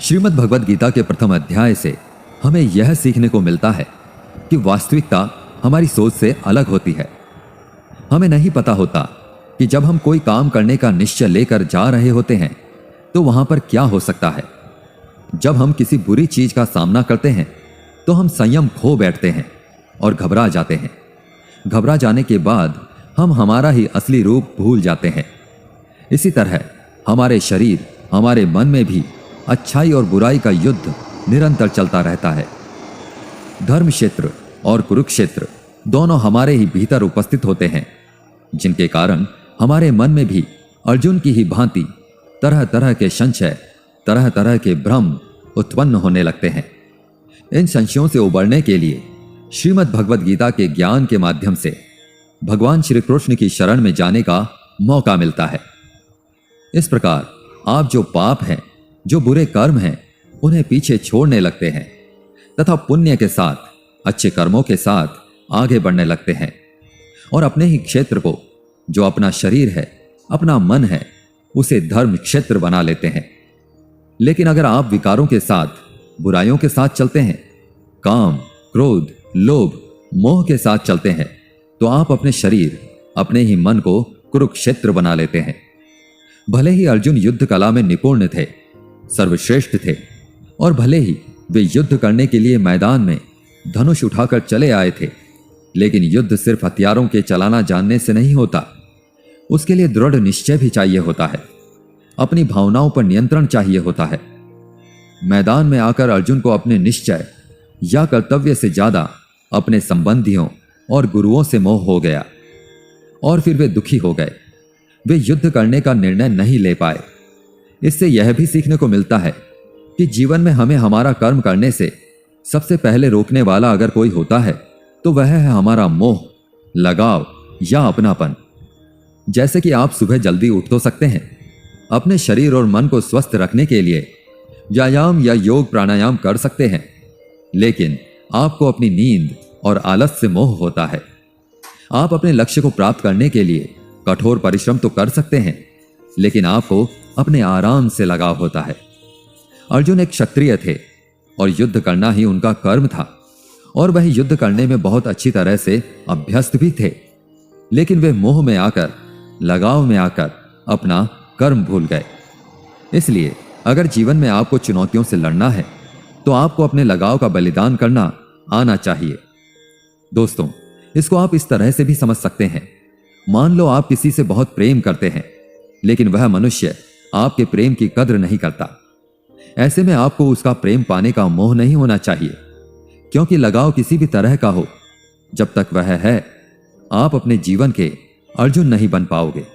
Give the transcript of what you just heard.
श्रीमद् भगवद गीता के प्रथम अध्याय से हमें यह सीखने को मिलता है कि वास्तविकता हमारी सोच से अलग होती है। हमें नहीं पता होता कि जब हम कोई काम करने का निश्चय लेकर जा रहे होते हैं तो वहां पर क्या हो सकता है। जब हम किसी बुरी चीज का सामना करते हैं तो हम संयम खो बैठते हैं और घबरा जाते हैं। घबरा जाने के बाद हम हमारा ही असली रूप भूल जाते हैं। इसी तरह हमारे शरीर, हमारे मन में भी अच्छाई और बुराई का युद्ध निरंतर चलता रहता है। धर्म क्षेत्र और कुरुक्षेत्र दोनों हमारे ही भीतर उपस्थित होते हैं, जिनके कारण हमारे मन में भी अर्जुन की ही भांति तरह तरह के संशय, तरह तरह के भ्रम उत्पन्न होने लगते हैं। इन संशयों से उबरने के लिए श्रीमद् भगवद गीता के ज्ञान के माध्यम से भगवान श्री कृष्ण की शरण में जाने का मौका मिलता है। इस प्रकार आप जो पाप हैं, जो बुरे कर्म हैं, उन्हें पीछे छोड़ने लगते हैं तथा पुण्य के साथ, अच्छे कर्मों के साथ आगे बढ़ने लगते हैं और अपने ही क्षेत्र को, जो अपना शरीर है, अपना मन है, उसे धर्म क्षेत्र बना लेते हैं। लेकिन अगर आप विकारों के साथ, बुराइयों के साथ चलते हैं, काम, क्रोध, लोभ, मोह के साथ चलते हैं, तो आप अपने शरीर, अपने ही मन को कुरुक्षेत्र बना लेते हैं। भले ही अर्जुन युद्ध कला में निपुण थे, सर्वश्रेष्ठ थे, और भले ही वे युद्ध करने के लिए मैदान में धनुष उठाकर चले आए थे, लेकिन युद्ध सिर्फ हथियारों के चलाना जानने से नहीं होता। उसके लिए दृढ़ निश्चय भी चाहिए होता है, अपनी भावनाओं पर नियंत्रण चाहिए होता है। मैदान में आकर अर्जुन को अपने निश्चय या कर्तव्य से ज्यादा अपने संबंधियों और गुरुओं से मोह हो गया और फिर वे दुखी हो गए। वे युद्ध करने का निर्णय नहीं ले पाए। इससे यह भी सीखने को मिलता है कि जीवन में हमें हमारा कर्म करने से सबसे पहले रोकने वाला अगर कोई होता है तो वह है हमारा मोह, लगाव या अपनापन। जैसे कि आप सुबह जल्दी उठ तो सकते हैं, अपने शरीर और मन को स्वस्थ रखने के लिए व्यायाम या योग प्राणायाम कर सकते हैं, लेकिन आपको अपनी नींद और आलस से मोह होता है। आप अपने लक्ष्य को प्राप्त करने के लिए कठोर परिश्रम तो कर सकते हैं, लेकिन आपको अपने आराम से लगाव होता है। अर्जुन एक क्षत्रिय थे और युद्ध करना ही उनका कर्म था, और वह युद्ध करने में बहुत अच्छी तरह से अभ्यस्त भी थे, लेकिन वे मोह में आकर, लगाव में आकर अपना कर्म भूल गए। इसलिए अगर जीवन में आपको चुनौतियों से लड़ना है तो आपको अपने लगाव का बलिदान करना आना चाहिए। दोस्तों, इसको आप इस तरह से भी समझ सकते हैं। मान लो आप किसी से बहुत प्रेम करते हैं, लेकिन वह मनुष्य आपके प्रेम की कद्र नहीं करता। ऐसे में आपको उसका प्रेम पाने का मोह नहीं होना चाहिए, क्योंकि लगाव किसी भी तरह का हो, जब तक वह है, आप अपने जीवन के अर्जुन नहीं बन पाओगे।